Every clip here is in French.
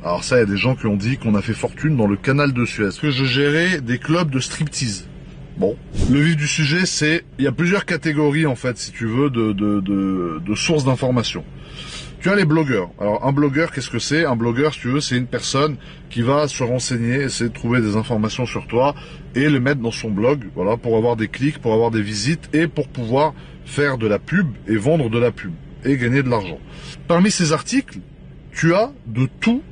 Alors ça, il y a des gens qui ont dit qu'on a fait fortune dans le canal de Suez, que je gérais des clubs de striptease. Bon, le vif du sujet, c'est, il y a plusieurs catégories en fait, si tu veux, de sources d'informations. Tu as les blogueurs. Alors un blogueur, qu'est-ce que c'est? Un blogueur, si tu veux, c'est une personne qui va se renseigner, essayer de trouver des informations sur toi et les mettre dans son blog, voilà, pour avoir des clics, pour avoir des visites et pour pouvoir faire de la pub et vendre de la pub et gagner de l'argent. Parmi ces articles, tu as de tout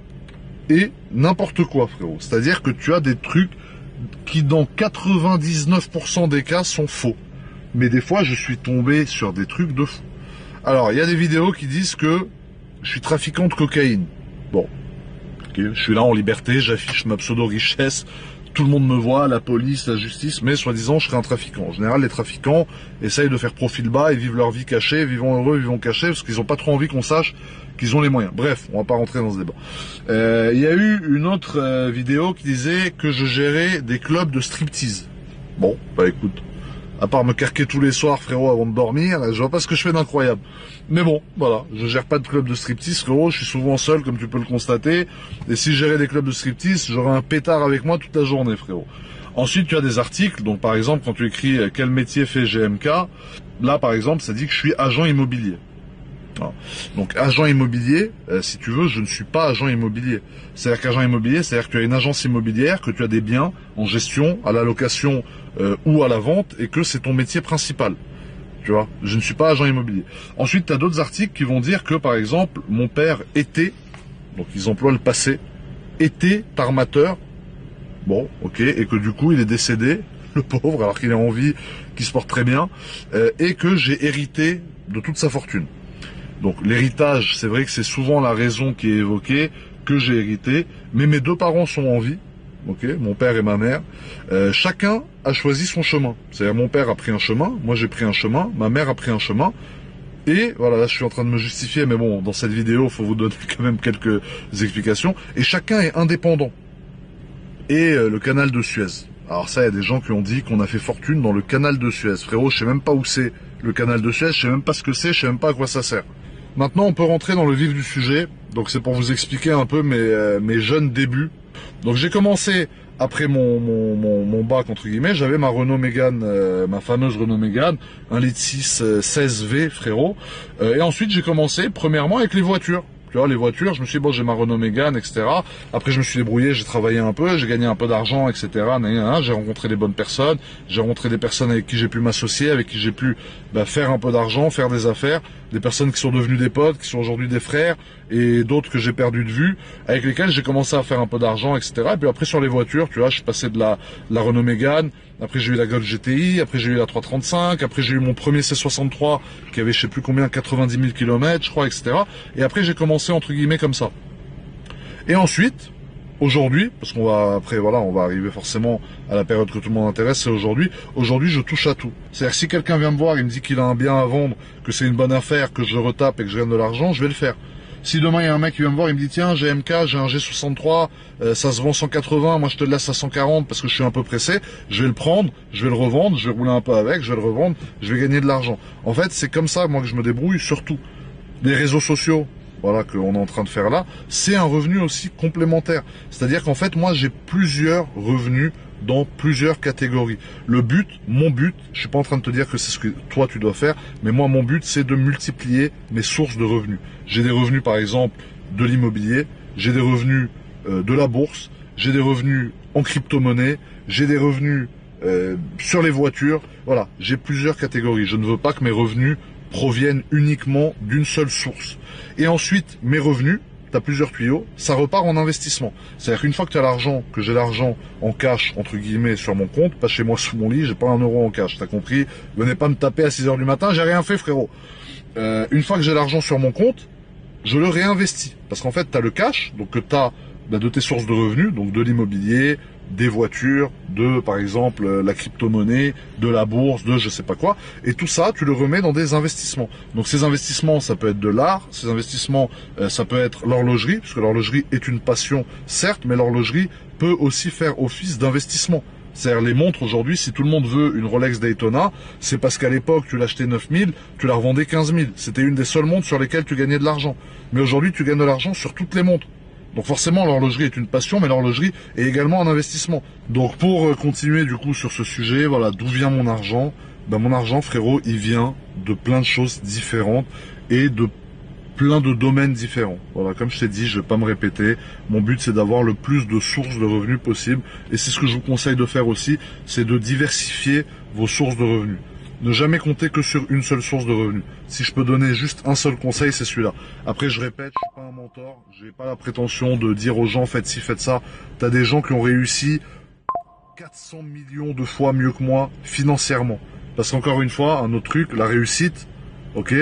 et n'importe quoi, frérot. C'est-à-dire que tu as des trucs qui, dans 99% des cas, sont faux. Mais des fois, je suis tombé sur des trucs de fou. Alors, il y a des vidéos qui disent que je suis trafiquant de cocaïne. Bon, okay, je suis là en liberté, j'affiche ma pseudo-richesse, tout le monde me voit, la police, la justice, mais soi-disant, je serais un trafiquant. En général, les trafiquants essayent de faire profil bas et vivent leur vie cachée, vivons heureux, vivons cachés, parce qu'ils n'ont pas trop envie qu'on sache qu'ils ont les moyens. Bref, on va pas rentrer dans ce débat. Il y a eu une autre vidéo qui disait que je gérais des clubs de striptease. Bon, bah écoute, à part me carquer tous les soirs, frérot, avant de dormir, je vois pas ce que je fais d'incroyable. Mais bon, voilà, je gère pas de club de striptease, frérot, je suis souvent seul, comme tu peux le constater. Et si je gérais des clubs de striptease, j'aurais un pétard avec moi toute la journée, frérot. Ensuite, tu as des articles, donc par exemple, quand tu écris « Quel métier fait GMK ?», là, par exemple, ça dit que je suis agent immobilier. Voilà. Donc agent immobilier, si tu veux, je ne suis pas agent immobilier. C'est-à-dire qu'agent immobilier, c'est-à-dire que tu as une agence immobilière, que tu as des biens en gestion, à la location ou à la vente, et que c'est ton métier principal. Tu vois, je ne suis pas agent immobilier. Ensuite, tu as d'autres articles qui vont dire que, par exemple, mon père était, donc ils emploient le passé, était armateur. Bon, ok, et que du coup, il est décédé, le pauvre, alors qu'il est en vie, qu'il se porte très bien, et que j'ai hérité de toute sa fortune. Donc l'héritage, c'est vrai que c'est souvent la raison qui est évoquée, que j'ai hérité, mais mes deux parents sont en vie, ok, mon père et ma mère. Chacun a choisi son chemin. C'est-à-dire mon père a pris un chemin, moi j'ai pris un chemin, ma mère a pris un chemin, et voilà, là je suis en train de me justifier, mais bon, dans cette vidéo, il faut vous donner quand même quelques explications, et chacun est indépendant. Et le canal de Suez. Alors ça, il y a des gens qui ont dit qu'on a fait fortune dans le canal de Suez. Frérot, je sais même pas où c'est le canal de Suez, je sais même pas ce que c'est, je sais même pas à quoi ça sert. Maintenant, on peut rentrer dans le vif du sujet. Donc c'est pour vous expliquer un peu mes jeunes débuts. Donc j'ai commencé après mon bac, entre guillemets, j'avais ma Renault Mégane, ma fameuse Renault Mégane, 1,6 litre 16V, frérot. Et ensuite, j'ai commencé, premièrement, avec les voitures. Tu vois, les voitures, je me suis dit, bon, j'ai ma Renault Mégane, etc. Après, je me suis débrouillé, j'ai travaillé un peu, j'ai gagné un peu d'argent, etc. J'ai rencontré des bonnes personnes, j'ai rencontré des personnes avec qui j'ai pu m'associer, avec qui j'ai pu faire un peu d'argent, faire des affaires, des personnes qui sont devenues des potes, qui sont aujourd'hui des frères, et d'autres que j'ai perdu de vue, avec lesquels j'ai commencé à faire un peu d'argent, etc. Et puis après, sur les voitures, tu vois, je suis passé de la Renault Mégane, après j'ai eu la Golf GTI, après j'ai eu la 335, après j'ai eu mon premier C63 qui avait je sais plus combien, 90 000 km, je crois, etc. Et après j'ai commencé entre guillemets comme ça. Et ensuite, aujourd'hui, parce qu'on va après voilà, on va arriver forcément à la période que tout le monde intéresse, c'est aujourd'hui. Aujourd'hui, je touche à tout. C'est-à-dire si quelqu'un vient me voir, il me dit qu'il a un bien à vendre, que c'est une bonne affaire, que je retape et que je gagne de l'argent, je vais le faire. Si demain il y a un mec qui vient me voir, il me dit tiens, j'ai MK, j'ai un G63, ça se vend 180, moi je te le laisse à 140 parce que je suis un peu pressé, je vais le prendre, je vais le revendre, je vais rouler un peu avec, je vais le revendre, je vais gagner de l'argent. En fait, c'est comme ça moi que je me débrouille, surtout les réseaux sociaux. Voilà, qu'on est en train de faire là, c'est un revenu aussi complémentaire. C'est-à-dire qu'en fait, moi, j'ai plusieurs revenus dans plusieurs catégories. Le but, mon but, je suis pas en train de te dire que c'est ce que toi tu dois faire, mais moi, mon but, c'est de multiplier mes sources de revenus. J'ai des revenus, par exemple, de l'immobilier, j'ai des revenus de la bourse, j'ai des revenus en crypto-monnaie, j'ai des revenus sur les voitures. Voilà, j'ai plusieurs catégories. Je ne veux pas que mes revenus proviennent uniquement d'une seule source. Et ensuite, mes revenus, tu as plusieurs tuyaux, ça repart en investissement. C'est-à-dire qu'une fois que tu as l'argent, que j'ai l'argent en cash, entre guillemets, sur mon compte, pas chez moi sous mon lit, j'ai pas un euro en cash, t'as compris? Venez pas me taper à 6 h du matin, j'ai rien fait, frérot. Une fois que j'ai l'argent sur mon compte, je le réinvestis. Parce qu'en fait, tu as le cash, donc que tu as de tes sources de revenus, donc de l'immobilier, des voitures, de par exemple la crypto-monnaie, de la bourse, de je sais pas quoi, et tout ça tu le remets dans des investissements. Donc ces investissements, ça peut être de l'art, ces investissements ça peut être l'horlogerie, puisque l'horlogerie est une passion certes, mais l'horlogerie peut aussi faire office d'investissement. C'est-à-dire les montres aujourd'hui, si tout le monde veut une Rolex Daytona, c'est parce qu'à l'époque tu l'achetais 9 000, tu la revendais 15 000. C'était une des seules montres sur lesquelles tu gagnais de l'argent. Mais aujourd'hui tu gagnes de l'argent sur toutes les montres. Donc forcément, l'horlogerie est une passion, mais l'horlogerie est également un investissement. Donc pour continuer du coup sur ce sujet, voilà, d'où vient mon argent? Ben mon argent, frérot, il vient de plein de choses différentes et de plein de domaines différents. Voilà, comme je t'ai dit, je vais pas me répéter. Mon but, c'est d'avoir le plus de sources de revenus possible. Et c'est ce que je vous conseille de faire aussi, c'est de diversifier vos sources de revenus. Ne jamais compter que sur une seule source de revenus. Si je peux donner juste un seul conseil, c'est celui-là. Après, je répète, je suis pas un mentor. J'ai pas la prétention de dire aux gens, faites ci, faites ça. T'as des gens qui ont réussi 400 millions de fois mieux que moi, financièrement. Parce qu'encore une fois, un autre truc, la réussite, ok,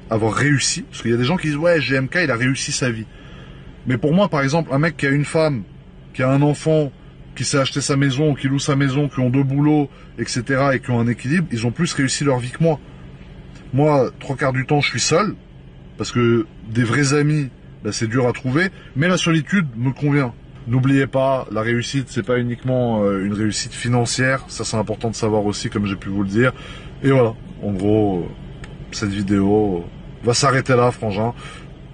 avoir réussi, parce qu'il y a des gens qui disent, ouais, GMK, il a réussi sa vie. Mais pour moi, par exemple, un mec qui a une femme, qui a un enfant, qui s'est acheté sa maison, qui loue sa maison, qui ont 2 boulots, etc., et qui ont un équilibre, ils ont plus réussi leur vie que moi. Moi, 3/4 du temps, je suis seul, parce que des vrais amis, ben, c'est dur à trouver, mais la solitude me convient. N'oubliez pas, la réussite, c'est pas uniquement une réussite financière, ça c'est important de savoir aussi, comme j'ai pu vous le dire. Et voilà, en gros, cette vidéo va s'arrêter là, frangin.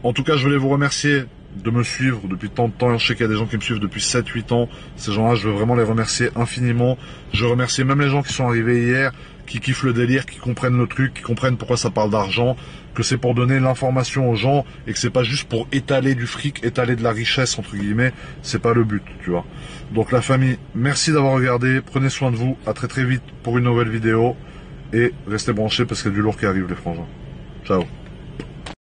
En tout cas, je voulais vous remercier de me suivre depuis tant de temps. Je sais qu'il y a des gens qui me suivent depuis 7-8 ans. Ces gens-là, je veux vraiment les remercier infiniment. Je remercie même les gens qui sont arrivés hier, qui kiffent le délire, qui comprennent le truc, qui comprennent pourquoi ça parle d'argent, que c'est pour donner l'information aux gens et que c'est pas juste pour étaler du fric, étaler de la richesse, entre guillemets. C'est pas le but, tu vois. Donc la famille, merci d'avoir regardé. Prenez soin de vous. À très très vite pour une nouvelle vidéo. Et restez branchés parce qu'il y a du lourd qui arrive, les frangins. Ciao.